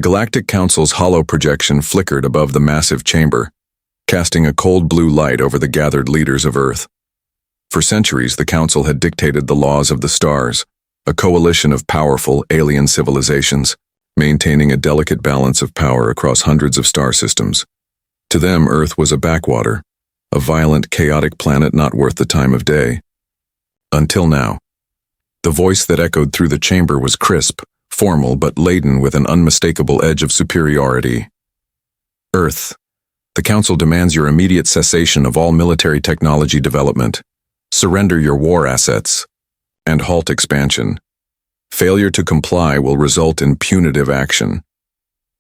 Galactic Council's hollow projection flickered above the massive chamber, casting a cold blue light over the gathered leaders of Earth. For centuries, the Council had dictated the laws of the stars, a coalition of powerful alien civilizations, maintaining a delicate balance of power across hundreds of star systems. To them, Earth was a backwater, a violent, chaotic planet not worth the time of day. Until now. The voice that echoed through the chamber was crisp, formal, but laden with an unmistakable edge of superiority. Earth, the Council demands your immediate cessation of all military technology development, surrender your war assets, and halt expansion. Failure to comply will result in punitive action.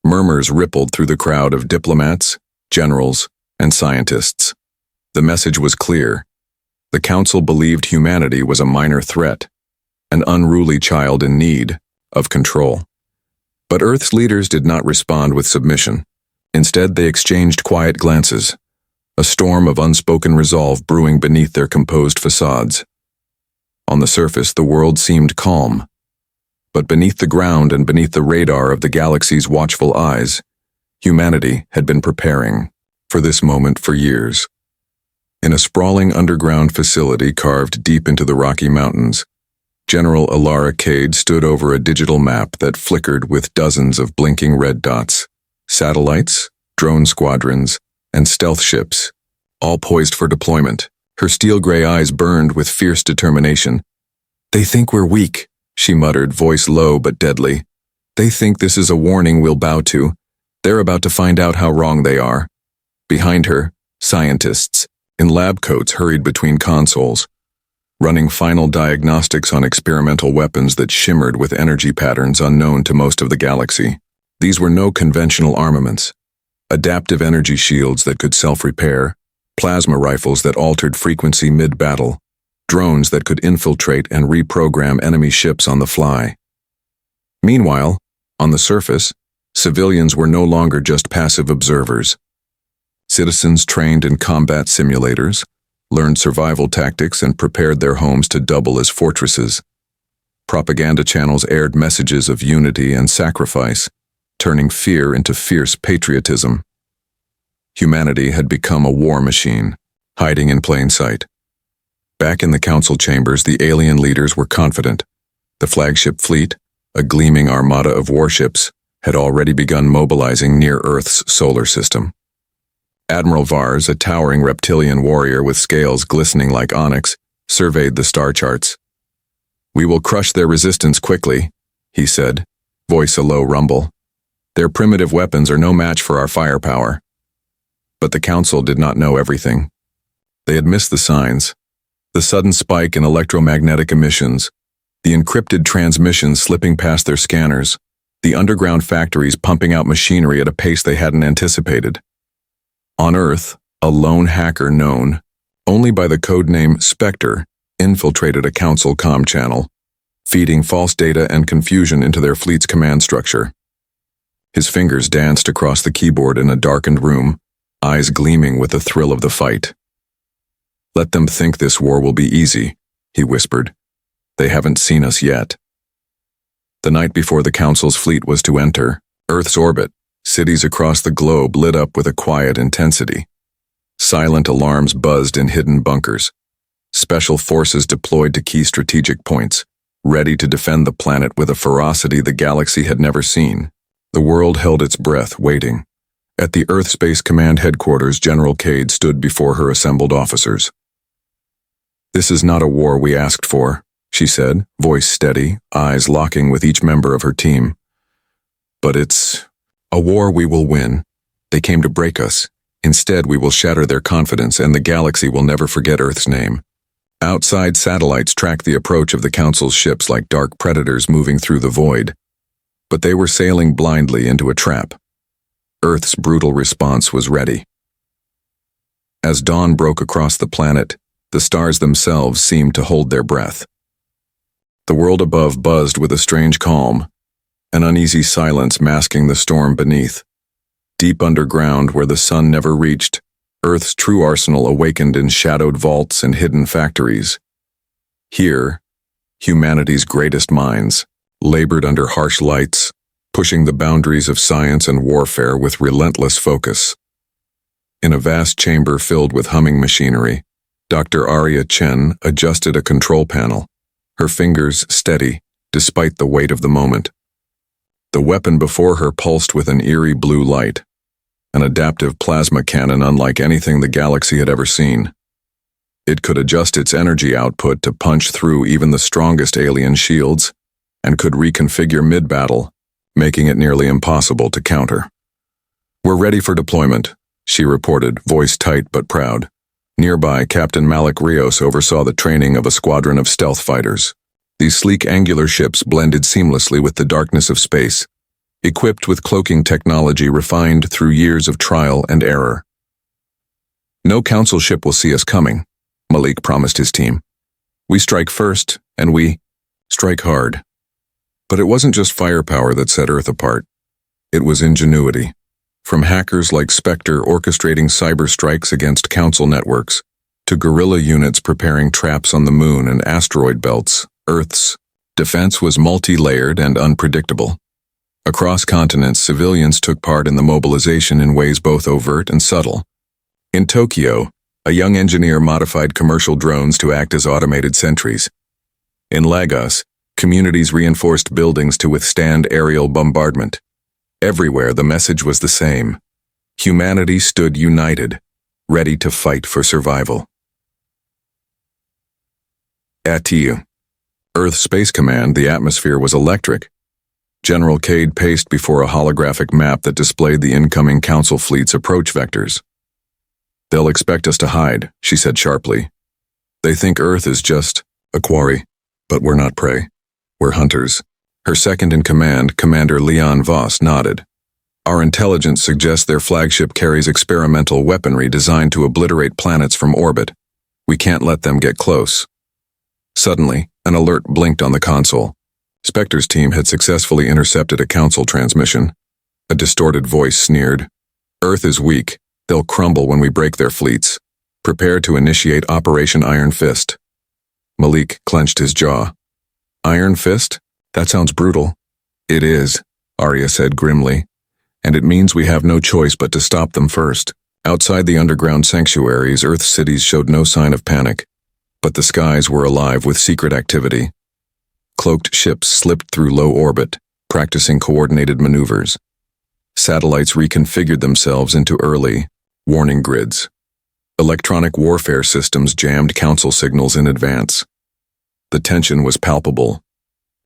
Murmurs rippled through the crowd of diplomats, generals, and scientists. The message was clear. The Council believed humanity was a minor threat, an unruly child in need of control. But Earth's leaders did not respond with submission. Instead, they exchanged quiet glances, a storm of unspoken resolve brewing beneath their composed facades. On the surface, the world seemed calm. But beneath the ground and beneath the radar of the galaxy's watchful eyes, humanity had been preparing for this moment for years. In a sprawling underground facility carved deep into the Rocky Mountains, General Alara Cade stood over a digital map that flickered with dozens of blinking red dots, satellites, drone squadrons, and stealth ships, all poised for deployment. Her steel-gray eyes burned with fierce determination. "They think we're weak," she muttered, voice low but deadly. "They think this is a warning we'll bow to. They're about to find out how wrong they are." Behind her, scientists, in lab coats, hurried between consoles, running final diagnostics on experimental weapons that shimmered with energy patterns unknown to most of the galaxy. These were no conventional armaments. Adaptive energy shields that could self-repair, plasma rifles that altered frequency mid-battle, drones that could infiltrate and reprogram enemy ships on the fly. Meanwhile, on the surface, civilians were no longer just passive observers. Citizens trained in combat simulators, learned survival tactics, and prepared their homes to double as fortresses. Propaganda channels aired messages of unity and sacrifice, turning fear into fierce patriotism. Humanity had become a war machine, hiding in plain sight. Back in the Council chambers, the alien leaders were confident. The flagship fleet, a gleaming armada of warships, had already begun mobilizing near Earth's solar system. Admiral Vars, a towering reptilian warrior with scales glistening like onyx, surveyed the star charts. "We will crush their resistance quickly," he said, voice a low rumble. "Their primitive weapons are no match for our firepower." But the Council did not know everything. They had missed the signs. The sudden spike in electromagnetic emissions, the encrypted transmissions slipping past their scanners, the underground factories pumping out machinery at a pace they hadn't anticipated. On Earth, a lone hacker known only by the codename Spectre infiltrated a Council comm channel, feeding false data and confusion into their fleet's command structure. His fingers danced across the keyboard in a darkened room, eyes gleaming with the thrill of the fight. "Let them think this war will be easy," he whispered. "They haven't seen us yet." The night before the Council's fleet was to enter Earth's orbit, cities across the globe lit up with a quiet intensity. Silent alarms buzzed in hidden bunkers. Special forces deployed to key strategic points, ready to defend the planet with a ferocity the galaxy had never seen. The world held its breath, waiting. At the Earth Space Command headquarters, General Cade stood before her assembled officers. "This is not a war we asked for," she said, voice steady, eyes locking with each member of her team. "But it's a war we will win. They came to break us. Instead, we will shatter their confidence, and the galaxy will never forget Earth's name." Outside, satellites tracked the approach of the Council's ships like dark predators moving through the void. But they were sailing blindly into a trap. Earth's brutal response was ready. As dawn broke across the planet, the stars themselves seemed to hold their breath. The world above buzzed with a strange calm, an uneasy silence masking the storm beneath. Deep underground, where the sun never reached, Earth's true arsenal awakened in shadowed vaults and hidden factories. Here, humanity's greatest minds labored under harsh lights, pushing the boundaries of science and warfare with relentless focus. In a vast chamber filled with humming machinery, Dr. Arya Chen adjusted a control panel, her fingers steady despite the weight of the moment. The weapon before her pulsed with an eerie blue light, an adaptive plasma cannon unlike anything the galaxy had ever seen. It could adjust its energy output to punch through even the strongest alien shields, and could reconfigure mid-battle, making it nearly impossible to counter. "We're ready for deployment," she reported, voice tight but proud. Nearby, Captain Malik Rios oversaw the training of a squadron of stealth fighters. These sleek angular ships blended seamlessly with the darkness of space, equipped with cloaking technology refined through years of trial and error. "No Council ship will see us coming," Malik promised his team. "We strike first, and we strike hard." But it wasn't just firepower that set Earth apart. It was ingenuity. From hackers like Spectre orchestrating cyber strikes against Council networks, to guerrilla units preparing traps on the moon and asteroid belts, Earth's defense was multi-layered and unpredictable. Across continents, civilians took part in the mobilization in ways both overt and subtle. In Tokyo, a young engineer modified commercial drones to act as automated sentries. In Lagos, communities reinforced buildings to withstand aerial bombardment. Everywhere, the message was the same. Humanity stood united, ready to fight for survival. At TU, Earth Space Command, the atmosphere was electric. General Cade paced before a holographic map that displayed the incoming Council fleet's approach vectors. "They'll expect us to hide," she said sharply. "They think Earth is just a quarry, but we're not prey. We're hunters." Her second-in-command, Commander Leon Voss, nodded. "Our intelligence suggests their flagship carries experimental weaponry designed to obliterate planets from orbit. We can't let them get close." Suddenly, an alert blinked on the console. Spectre's team had successfully intercepted a Council transmission. A distorted voice sneered. "Earth is weak. They'll crumble when we break their fleets. Prepare to initiate Operation Iron Fist." Malik clenched his jaw. "Iron Fist? That sounds brutal." "It is," Arya said grimly. "And it means we have no choice but to stop them first." Outside the underground sanctuaries, Earth's cities showed no sign of panic, but the skies were alive with secret activity. Cloaked ships slipped through low orbit, practicing coordinated maneuvers. Satellites reconfigured themselves into early warning grids. Electronic warfare systems jammed Council signals in advance. The tension was palpable.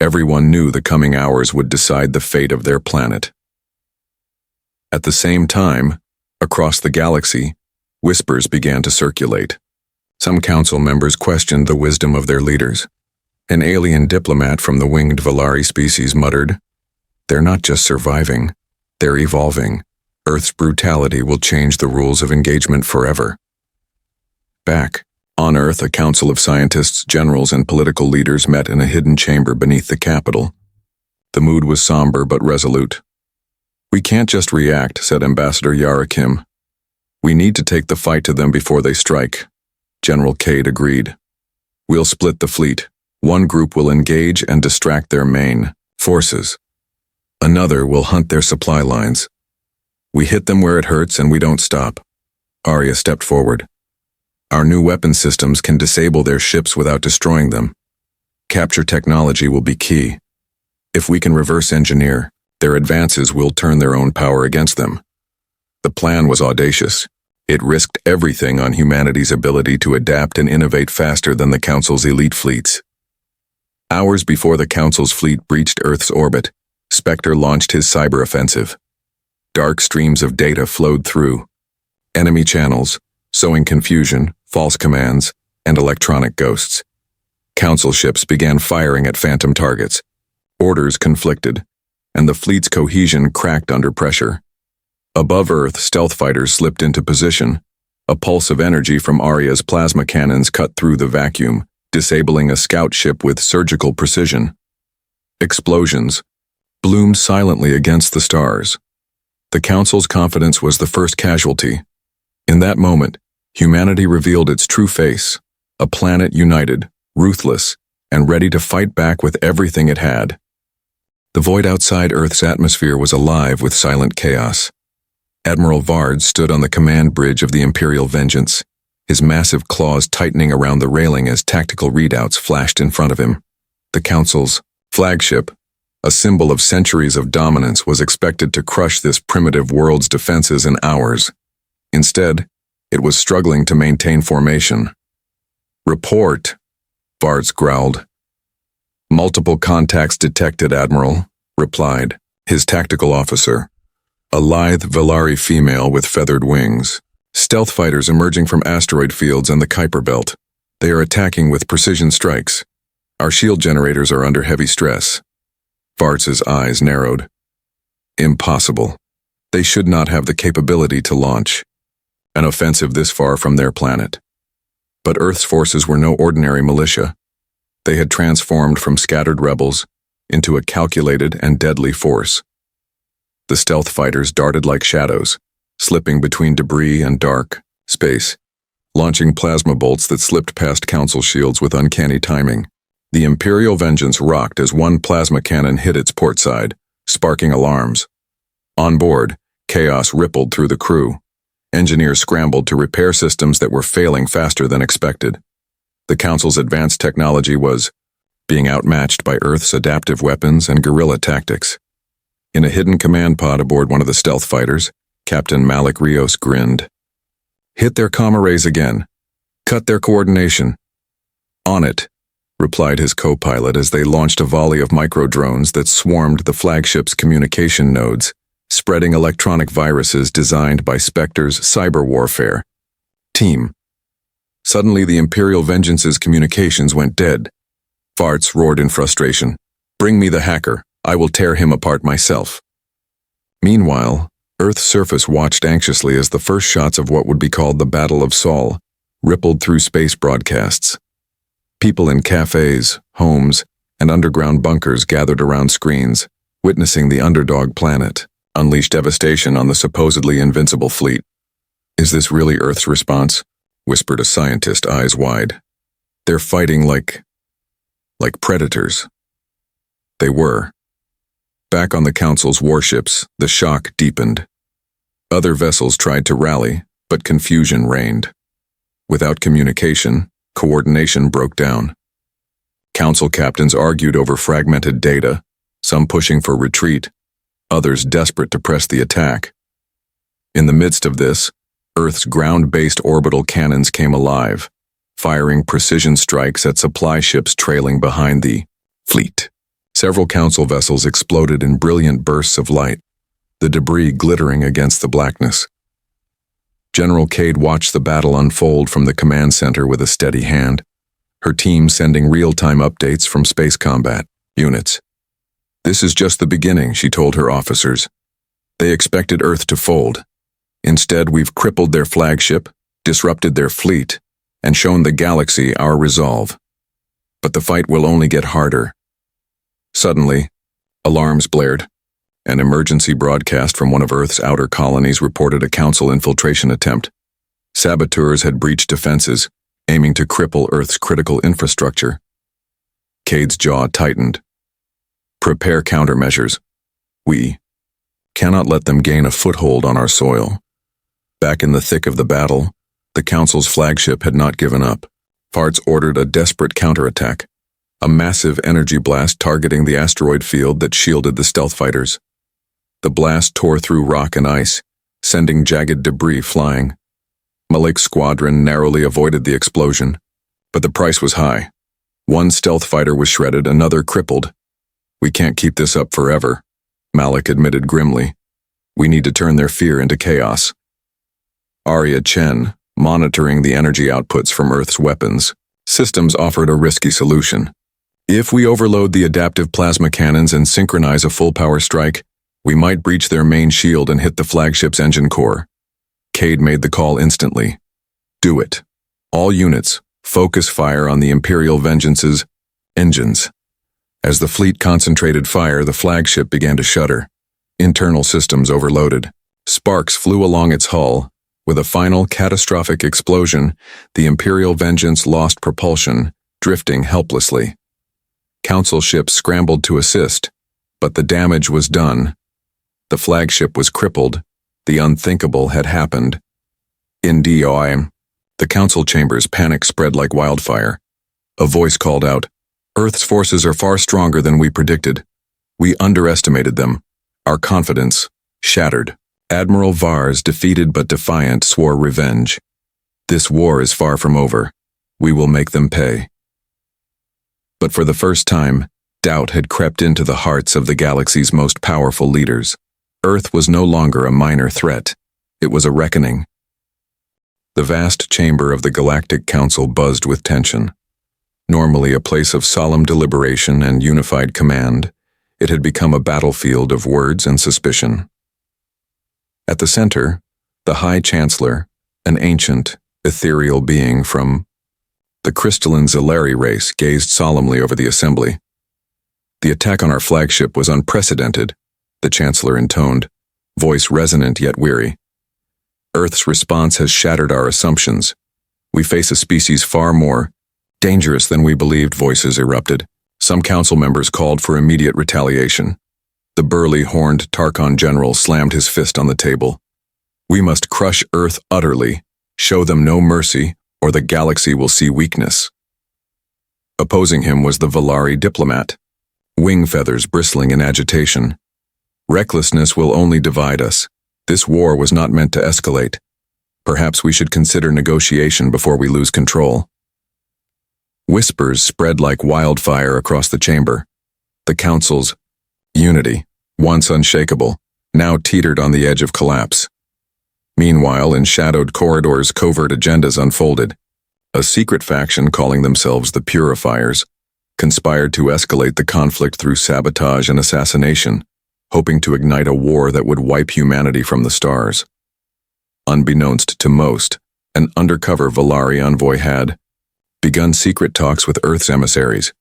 Everyone knew the coming hours would decide the fate of their planet. At the same time, across the galaxy, whispers began to circulate. Some Council members questioned the wisdom of their leaders. An alien diplomat from the winged Valari species muttered, "They're not just surviving, they're evolving. Earth's brutality will change the rules of engagement forever." Back on Earth, a council of scientists, generals, and political leaders met in a hidden chamber beneath the capital. The mood was somber but resolute. "We can't just react," said Ambassador Yara Kim. "We need to take the fight to them before they strike." General Cade agreed. "We'll split the fleet. One group will engage and distract their main forces. Another will hunt their supply lines. We hit them where it hurts and we don't stop." Arya stepped forward. "Our new weapon systems can disable their ships without destroying them. Capture technology will be key. If we can reverse engineer, their advances will turn their own power against them." The plan was audacious. It risked everything on humanity's ability to adapt and innovate faster than the Council's elite fleets. Hours before the Council's fleet breached Earth's orbit, Spectre launched his cyber offensive. Dark streams of data flowed through. Enemy channels, sowing confusion, false commands, and electronic ghosts. Council ships began firing at phantom targets. Orders conflicted, and the fleet's cohesion cracked under pressure. Above Earth, stealth fighters slipped into position. A pulse of energy from Arya's plasma cannons cut through the vacuum, disabling a scout ship with surgical precision. Explosions bloomed silently against the stars. The Council's confidence was the first casualty. In that moment, humanity revealed its true face, a planet united, ruthless, and ready to fight back with everything it had. The void outside Earth's atmosphere was alive with silent chaos. Admiral Vard stood on the command bridge of the Imperial Vengeance, his massive claws tightening around the railing as tactical readouts flashed in front of him. The Council's flagship, a symbol of centuries of dominance, was expected to crush this primitive world's defenses in hours. Instead, it was struggling to maintain formation. "Report," Vards growled. "Multiple contacts detected, Admiral," replied his tactical officer, a lithe Velari female with feathered wings. "Stealth fighters emerging from asteroid fields and the Kuiper Belt. They are attacking with precision strikes. Our shield generators are under heavy stress." Vards' eyes narrowed. Impossible. They should not have the capability to launch an offensive this far from their planet. But Earth's forces were no ordinary militia. They had transformed from scattered rebels into a calculated and deadly force. The stealth fighters darted like shadows, slipping between debris and dark space, launching plasma bolts that slipped past Council shields with uncanny timing. The Imperial Vengeance rocked as one plasma cannon hit its port side, sparking alarms. On board, chaos rippled through the crew. Engineers scrambled to repair systems that were failing faster than expected. The Council's advanced technology was being outmatched by Earth's adaptive weapons and guerrilla tactics. In a hidden command pod aboard one of the stealth fighters, Captain Malik Rios grinned. "Hit their comm arrays again. Cut their coordination." "On it," replied his co-pilot as they launched a volley of micro-drones that swarmed the flagship's communication nodes, spreading electronic viruses designed by Spectre's cyber warfare team. Suddenly, the Imperial Vengeance's communications went dead. Varts roared in frustration. "Bring me the hacker. I will tear him apart myself." Meanwhile, Earth's surface watched anxiously as the first shots of what would be called the Battle of Sol rippled through space broadcasts. People in cafes, homes, and underground bunkers gathered around screens, witnessing the underdog planet unleash devastation on the supposedly invincible fleet. "Is this really Earth's response?" whispered a scientist, eyes wide. "They're fighting like predators." They were. Back on the Council's warships, the shock deepened. Other vessels tried to rally, but confusion reigned. Without communication, coordination broke down. Council captains argued over fragmented data, some pushing for retreat, others desperate to press the attack. In the midst of this, Earth's ground-based orbital cannons came alive, firing precision strikes at supply ships trailing behind the fleet. Several Council vessels exploded in brilliant bursts of light, the debris glittering against the blackness. General Cade watched the battle unfold from the command center with a steady hand, her team sending real-time updates from space combat units. "This is just the beginning," she told her officers. "They expected Earth to fold. Instead, we've crippled their flagship, disrupted their fleet, and shown the galaxy our resolve. But the fight will only get harder." Suddenly, alarms blared. An emergency broadcast from one of Earth's outer colonies reported a Council infiltration attempt. Saboteurs had breached defenses, aiming to cripple Earth's critical infrastructure. Cade's jaw tightened. "Prepare countermeasures. We cannot let them gain a foothold on our soil." Back in the thick of the battle, the Council's flagship had not given up. Farts ordered a desperate counterattack, a massive energy blast targeting the asteroid field that shielded the stealth fighters. The blast tore through rock and ice, sending jagged debris flying. Malik's squadron narrowly avoided the explosion, but the price was high. One stealth fighter was shredded, another crippled. "We can't keep this up forever," Malik admitted grimly. "We need to turn their fear into chaos." Arya Chen, monitoring the energy outputs from Earth's weapons systems, offered a risky solution. "If we overload the adaptive plasma cannons and synchronize a full-power strike, we might breach their main shield and hit the flagship's engine core." Cade made the call instantly. "Do it. All units, focus fire on the Imperial Vengeance's engines." As the fleet concentrated fire, the flagship began to shudder. Internal systems overloaded. Sparks flew along its hull. With a final catastrophic explosion, the Imperial Vengeance lost propulsion, drifting helplessly. Council ships scrambled to assist, But the damage was done. The flagship was crippled. The unthinkable had happened. In DOI, the council chamber's panic spread like wildfire. A voice called out, "Earth's forces are far stronger than we predicted. We underestimated them. Our confidence shattered." Admiral Vars, defeated but defiant, swore revenge. "This war is far from over. We will make them pay." But for the first time, doubt had crept into the hearts of the galaxy's most powerful leaders. Earth was no longer a minor threat. It was a reckoning. The vast chamber of the Galactic Council buzzed with tension. Normally a place of solemn deliberation and unified command, it had become a battlefield of words and suspicion. At the center, the High Chancellor, an ancient, ethereal being from the crystalline Zilari race, gazed solemnly over the assembly. "The attack on our flagship was unprecedented," the Chancellor intoned, voice resonant yet weary. "Earth's response has shattered our assumptions. We face a species far more dangerous than we believed," voices erupted. Some council members called for immediate retaliation. The burly, horned Tarkon general slammed his fist on the table. "We must crush Earth utterly, show them no mercy, or the galaxy will see weakness." Opposing him was the Valari diplomat, wing feathers bristling in agitation. "Recklessness will only divide us. This war was not meant to escalate. Perhaps we should consider negotiation before we lose control." Whispers spread like wildfire across the chamber. The council's unity, once unshakable, now teetered on the edge of collapse. Meanwhile, in shadowed corridors, covert agendas unfolded. A secret faction calling themselves the Purifiers conspired to escalate the conflict through sabotage and assassination, hoping to ignite a war that would wipe humanity from the stars. Unbeknownst to most, an undercover Valari envoy had begun secret talks with Earth's emissaries.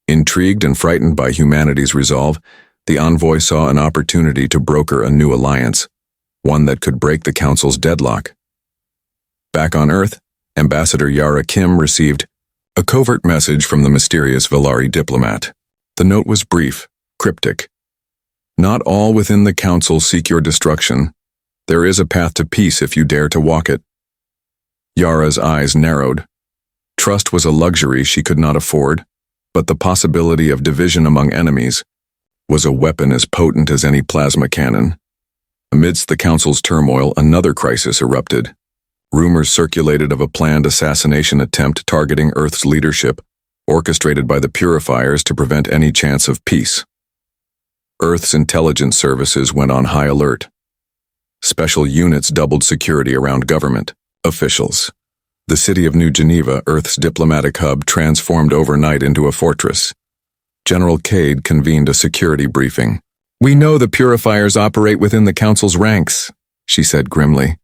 Intrigued and frightened by humanity's resolve, the envoy saw an opportunity to broker a new alliance, one that could break the Council's deadlock. Back on Earth, Ambassador Yara Kim received a covert message from the mysterious Valari diplomat. The note was brief, cryptic. "Not all within the Council seek your destruction. There is a path to peace if you dare to walk it." Yara's eyes narrowed. Trust was a luxury she could not afford, but the possibility of division among enemies was a weapon as potent as any plasma cannon. Amidst the Council's turmoil, another crisis erupted. Rumors circulated of a planned assassination attempt targeting Earth's leadership, orchestrated by the Purifiers to prevent any chance of peace. Earth's intelligence services went on high alert. Special units doubled security around government officials. The city of New Geneva, Earth's diplomatic hub, transformed overnight into a fortress. General Cade convened a security briefing. "We know the Purifiers operate within the Council's ranks," she said grimly.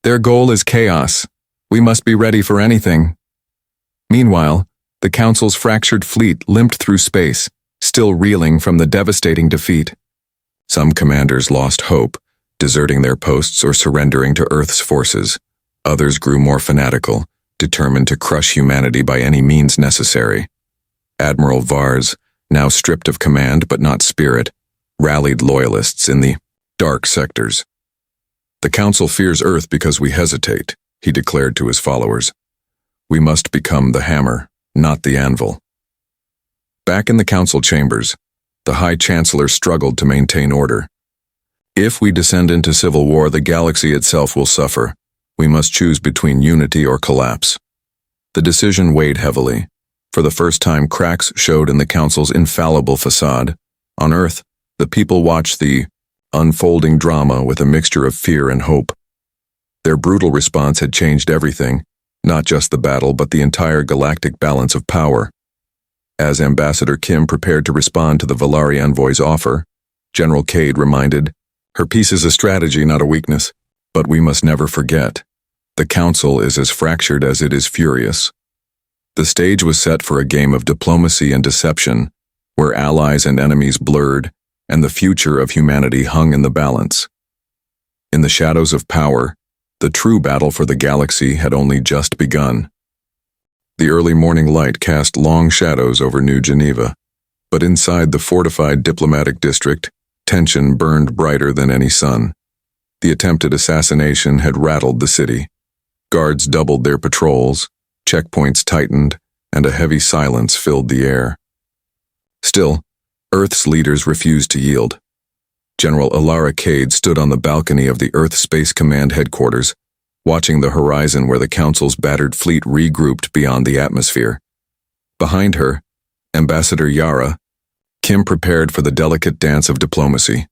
"Their goal is chaos. We must be ready for anything." Meanwhile, the Council's fractured fleet limped through space, still reeling from the devastating defeat. Some commanders lost hope, deserting their posts or surrendering to Earth's forces. Others grew more fanatical, determined to crush humanity by any means necessary. Admiral Vars, now stripped of command but not spirit, rallied loyalists in the dark sectors. "The Council fears Earth because we hesitate," he declared to his followers. "We must become the hammer, not the anvil." Back in the Council chambers, the High Chancellor struggled to maintain order. "If we descend into civil war, the galaxy itself will suffer. We must choose between unity or collapse." The decision weighed heavily. For the first time, cracks showed in the Council's infallible facade. On Earth, the people watched the unfolding drama with a mixture of fear and hope. Their brutal response had changed everything, not just the battle, but the entire galactic balance of power. As Ambassador Kim prepared to respond to the Valari envoy's offer, General Cade reminded, "Her peace is a strategy, not a weakness. But we must never forget, the Council is as fractured as it is furious." The stage was set for a game of diplomacy and deception, where allies and enemies blurred, and the future of humanity hung in the balance. In the shadows of power, the true battle for the galaxy had only just begun. The early morning light cast long shadows over New Geneva. But inside the fortified diplomatic district, tension burned brighter than any sun. The attempted assassination had rattled the city. Guards doubled their patrols, checkpoints tightened, and a heavy silence filled the air. Still, Earth's leaders refused to yield. General Alara Cade stood on the balcony of the Earth Space Command headquarters, watching the horizon where the Council's battered fleet regrouped beyond the atmosphere. Behind her, Ambassador Yara, Kim prepared for the delicate dance of diplomacy,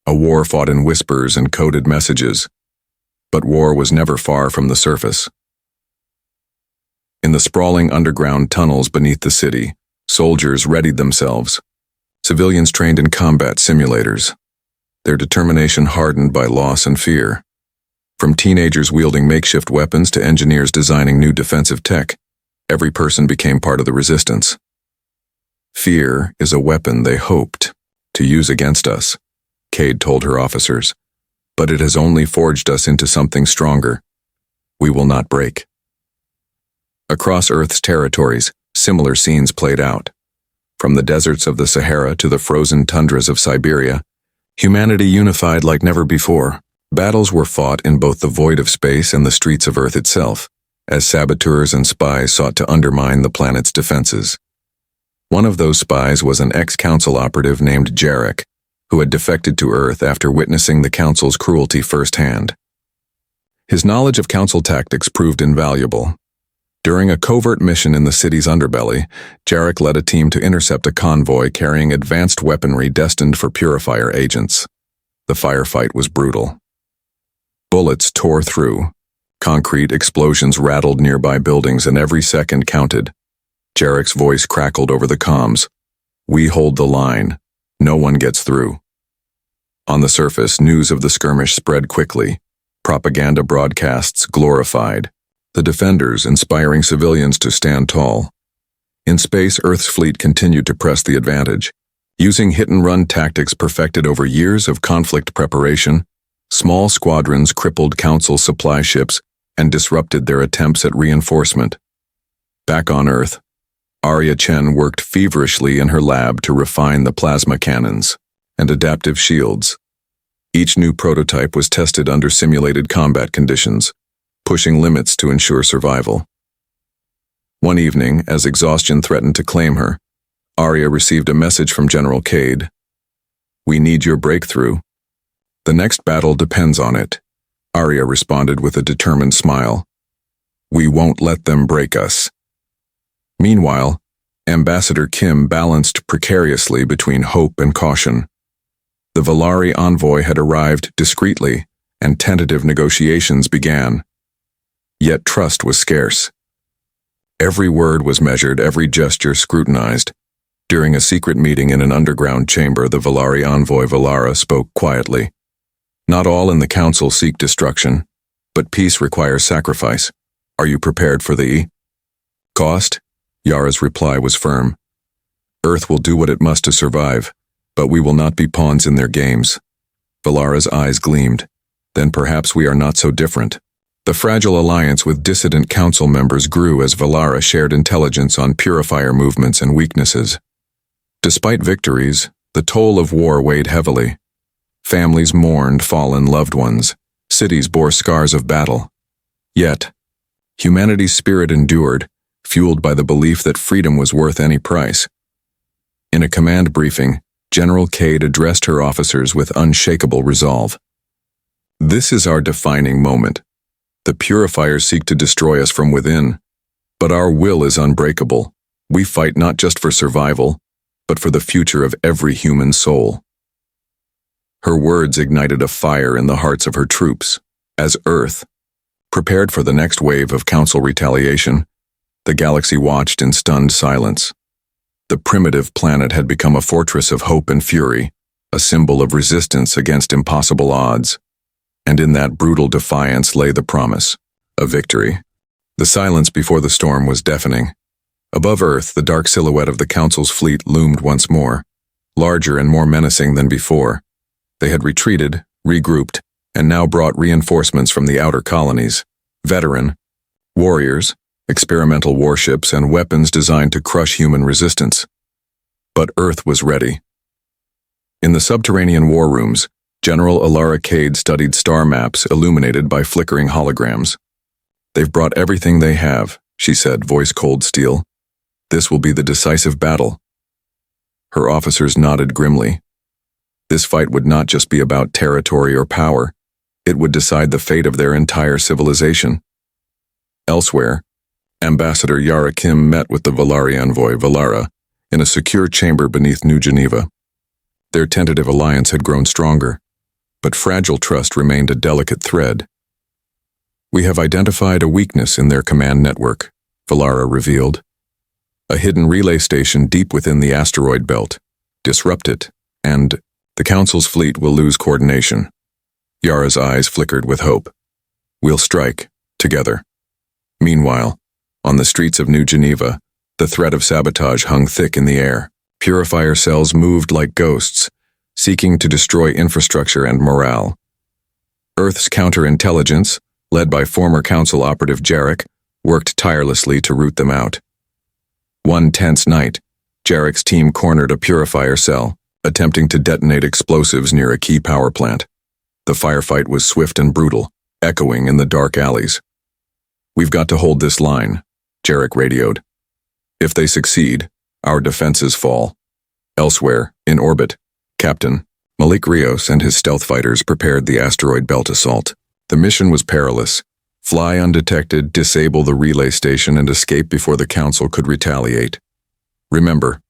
a war fought in whispers and coded messages. But war was never far from the surface. In the sprawling underground tunnels beneath the city, soldiers readied themselves. Civilians trained in combat simulators, their determination hardened by loss and fear. From teenagers wielding makeshift weapons to engineers designing new defensive tech, every person became part of the resistance. Fear is a weapon they hoped to use against us, Cade told her officers, but it has only forged us into something stronger. We will not break. Across Earth's territories, similar scenes played out. From the deserts of the Sahara to the frozen tundras of Siberia, humanity unified like never before. Battles were fought in both the void of space and the streets of Earth itself, as saboteurs and spies sought to undermine the planet's defenses. One of those spies was an ex-Council operative named Jarek, who had defected to Earth after witnessing the Council's cruelty firsthand. His knowledge of Council tactics proved invaluable. During a covert mission in the city's underbelly, Jarek led a team to intercept a convoy carrying advanced weaponry destined for purifier agents. The firefight was brutal. Bullets tore through. Concrete explosions rattled nearby buildings, and every second counted. Jarek's voice crackled over the comms. "We hold the line. No one gets through." On the surface, news of the skirmish spread quickly. Propaganda broadcasts glorified the defenders, inspiring civilians to stand tall. In space, Earth's fleet continued to press the advantage. Using hit-and-run tactics perfected over years of conflict preparation, small squadrons crippled Council supply ships and disrupted their attempts at reinforcement. Back on Earth, Arya Chen worked feverishly in her lab to refine the plasma cannons and adaptive shields. Each new prototype was tested under simulated combat conditions, pushing limits to ensure survival. One evening, as exhaustion threatened to claim her, Arya received a message from General Cade. "We need your breakthrough. The next battle depends on it," Arya responded with a determined smile. "We won't let them break us." Meanwhile, Ambassador Kim balanced precariously between hope and caution. The Valari envoy had arrived discreetly, and tentative negotiations began. Yet trust was scarce. Every word was measured, every gesture scrutinized. During a secret meeting in an underground chamber, the Valari envoy Valara spoke quietly. "Not all in the Council seek destruction, but peace requires sacrifice. Are you prepared for the cost?" Yara's reply was firm. "Earth will do what it must to survive, but we will not be pawns in their games." Valara's eyes gleamed. "Then perhaps we are not so different." The fragile alliance with dissident Council members grew as Valara shared intelligence on purifier movements and weaknesses. Despite victories, the toll of war weighed heavily. Families mourned fallen loved ones. Cities bore scars of battle. Yet, humanity's spirit endured, fueled by the belief that freedom was worth any price. In a command briefing, General Cade addressed her officers with unshakable resolve. "This is our defining moment. The purifiers seek to destroy us from within, but our will is unbreakable. We fight not just for survival, but for the future of every human soul." Her words ignited a fire in the hearts of her troops. As Earth prepared for the next wave of Council retaliation, the galaxy watched in stunned silence. The primitive planet had become a fortress of hope and fury, a symbol of resistance against impossible odds. And in that brutal defiance lay the promise of victory. The silence before the storm was deafening. Above Earth, the dark silhouette of the Council's fleet loomed once more, larger and more menacing than before. They had retreated, regrouped, and now brought reinforcements from the outer colonies. Veteran warriors, experimental warships, and weapons designed to crush human resistance. But Earth was ready. In the subterranean war rooms, General Alara Cade studied star maps illuminated by flickering holograms. "They've brought everything they have," she said, voice cold steel. "This will be the decisive battle." Her officers nodded grimly. This fight would not just be about territory or power. It would decide the fate of their entire civilization. Elsewhere, Ambassador Yara Kim met with the Valari envoy, Valara, in a secure chamber beneath New Geneva. Their tentative alliance had grown stronger, but fragile trust remained a delicate thread. "We have identified a weakness in their command network," Valara revealed. "A hidden relay station deep within the asteroid belt. Disrupt it, and the Council's fleet will lose coordination." Yara's eyes flickered with hope. "We'll strike, together." Meanwhile, on the streets of New Geneva, the threat of sabotage hung thick in the air. Purifier cells moved like ghosts, seeking to destroy infrastructure and morale. Earth's counterintelligence, led by former Council operative Jarek, worked tirelessly to root them out. One tense night, Jarek's team cornered a purifier cell, attempting to detonate explosives near a key power plant. The firefight was swift and brutal, echoing in the dark alleys. "We've got to hold this line," Jarek radioed. "If they succeed, our defenses fall." Elsewhere, in orbit, Captain Malik Rios and his stealth fighters prepared the asteroid belt assault. The mission was perilous. Fly undetected, disable the relay station, and escape before the Council could retaliate. "Remember,"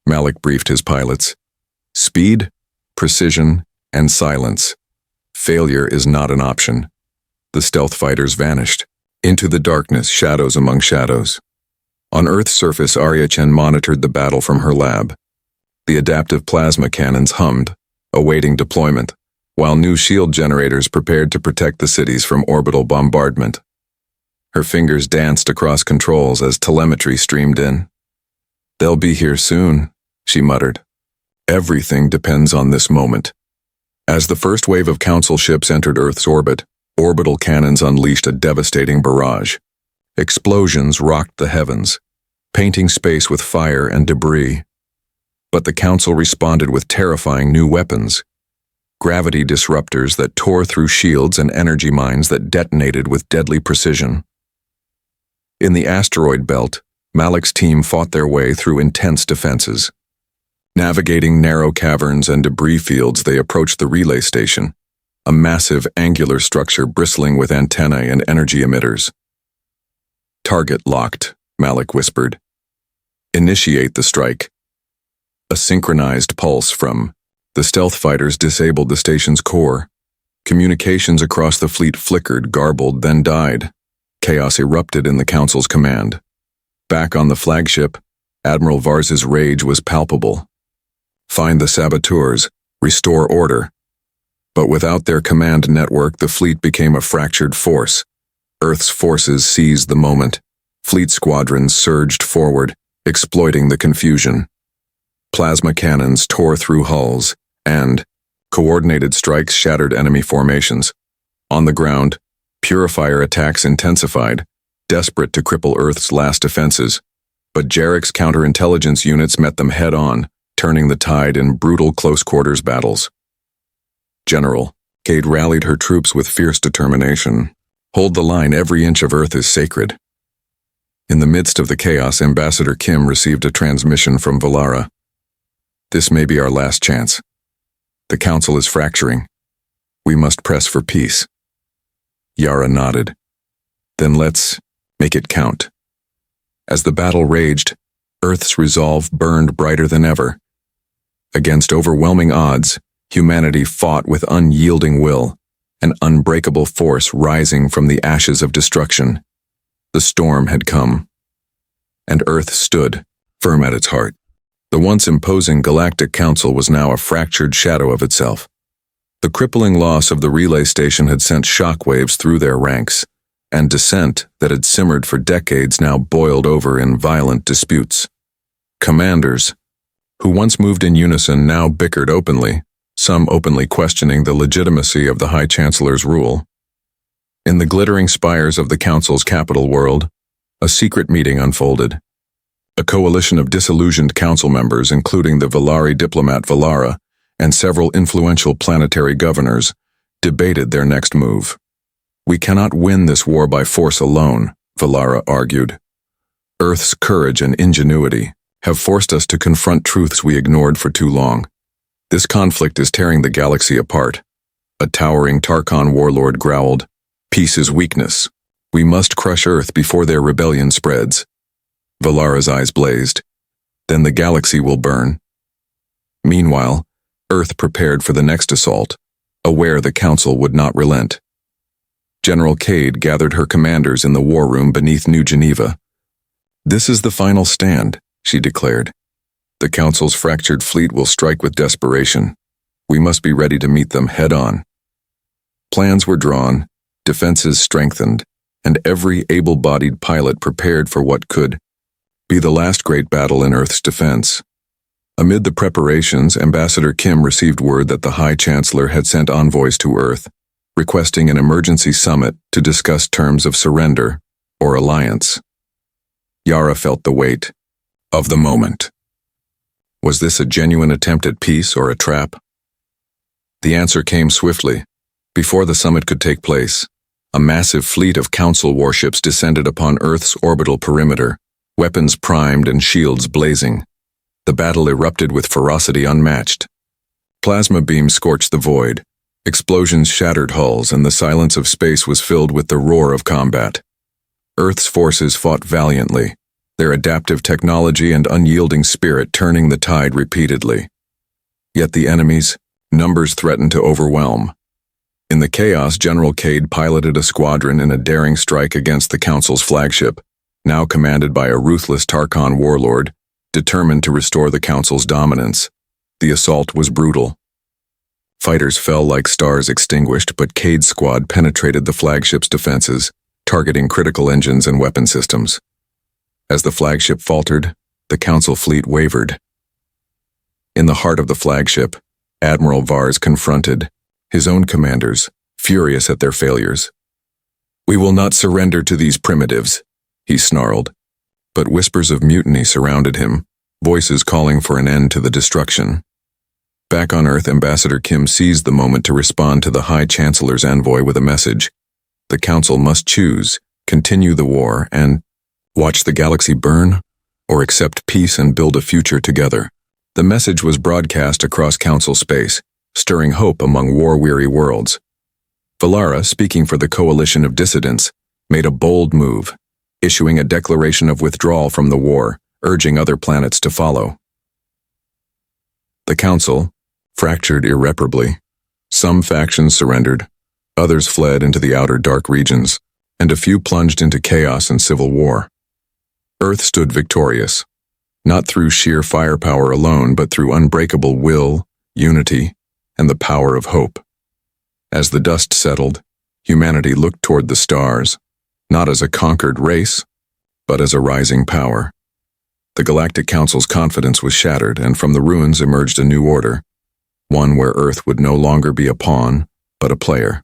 Malik briefed his pilots, "speed, precision, and silence. Failure is not an option." The stealth fighters vanished. Into the darkness, shadows among shadows. On Earth's surface, Arya Chen monitored the battle from her lab. The adaptive plasma cannons hummed, awaiting deployment, while new shield generators prepared to protect the cities from orbital bombardment. Her fingers danced across controls as telemetry streamed in. "They'll be here soon," she muttered. "Everything depends on this moment." As the first wave of Council ships entered Earth's orbit, orbital cannons unleashed a devastating barrage. Explosions rocked the heavens, painting space with fire and debris. But the Council responded with terrifying new weapons. Gravity disruptors that tore through shields and energy mines that detonated with deadly precision. In the asteroid belt, Malik's team fought their way through intense defenses. Navigating narrow caverns and debris fields, they approached the relay station, a massive angular structure bristling with antennae and energy emitters. "Target locked," Malik whispered. "Initiate the strike." A synchronized pulse from the stealth fighters disabled the station's core. Communications across the fleet flickered, garbled, then died. Chaos erupted in the Council's command. Back on the flagship, Admiral Vars's rage was palpable. Find the saboteurs, restore order. But without their command network, the fleet became a fractured force. Earth's forces seized the moment. Fleet squadrons surged forward, exploiting the confusion. Plasma cannons tore through hulls, and coordinated strikes shattered enemy formations. On the ground, purifier attacks intensified, desperate to cripple Earth's last defenses. But Jarek's counterintelligence units met them head-on, turning the tide in brutal close-quarters battles. "General," Cade rallied her troops with fierce determination. "Hold the line, every inch of Earth is sacred." In the midst of the chaos, Ambassador Kim received a transmission from Valara. "This may be our last chance. The Council is fracturing. We must press for peace." Yara nodded. "Then let's make it count." As the battle raged, Earth's resolve burned brighter than ever. Against overwhelming odds, humanity fought with unyielding will, an unbreakable force rising from the ashes of destruction. The storm had come, and Earth stood, firm at its heart. The once imposing Galactic Council was now a fractured shadow of itself. The crippling loss of the relay station had sent shockwaves through their ranks, and dissent that had simmered for decades now boiled over in violent disputes. Commanders, who once moved in unison, now bickered openly, some openly questioning the legitimacy of the High Chancellor's rule. In the glittering spires of the Council's capital world, a secret meeting unfolded. A coalition of disillusioned council members, including the Valari diplomat Valara and several influential planetary governors, debated their next move. "We cannot win this war by force alone," Valara argued. "Earth's courage and ingenuity have forced us to confront truths we ignored for too long. This conflict is tearing the galaxy apart." A towering Tarkon warlord growled, "Peace is weakness. We must crush Earth before their rebellion spreads." Valara's eyes blazed. "Then the galaxy will burn." Meanwhile, Earth prepared for the next assault, aware the Council would not relent. General Cade gathered her commanders in the war room beneath New Geneva. "This is the final stand," she declared. "The Council's fractured fleet will strike with desperation. We must be ready to meet them head-on." Plans were drawn, defenses strengthened, and every able-bodied pilot prepared for what could be the last great battle in Earth's defense. Amid the preparations, Ambassador Kim received word that the High Chancellor had sent envoys to Earth, requesting an emergency summit to discuss terms of surrender or alliance. Yara felt the weight of the moment. Was this a genuine attempt at peace or a trap? The answer came swiftly. Before the summit could take place, a massive fleet of Council warships descended upon Earth's orbital perimeter, weapons primed and shields blazing. The battle erupted with ferocity unmatched. Plasma beams scorched the void, explosions shattered hulls, and the silence of space was filled with the roar of combat. Earth's forces fought valiantly, their adaptive technology and unyielding spirit turning the tide repeatedly. Yet the enemy's numbers threatened to overwhelm. In the chaos, General Cade piloted a squadron in a daring strike against the Council's flagship, now commanded by a ruthless Tarkon warlord, determined to restore the Council's dominance. The assault was brutal. Fighters fell like stars extinguished, but Cade's squad penetrated the flagship's defenses, targeting critical engines and weapon systems. As the flagship faltered, the Council fleet wavered. In the heart of the flagship, Admiral Vars confronted his own commanders, furious at their failures. "We will not surrender to these primitives," he snarled. But whispers of mutiny surrounded him, voices calling for an end to the destruction. Back on Earth, Ambassador Kim seized the moment to respond to the High Chancellor's envoy with a message. The Council must choose, continue the war, and watch the galaxy burn, or accept peace and build a future together. The message was broadcast across Council space, stirring hope among war-weary worlds. Valara, speaking for the coalition of dissidents, made a bold move, issuing a declaration of withdrawal from the war, urging other planets to follow. The Council fractured irreparably. Some factions surrendered, others fled into the outer dark regions, and a few plunged into chaos and civil war. Earth stood victorious, not through sheer firepower alone, but through unbreakable will, unity, and the power of hope. As the dust settled, humanity looked toward the stars, not as a conquered race, but as a rising power. The Galactic Council's confidence was shattered, and from the ruins emerged a new order, one where Earth would no longer be a pawn, but a player.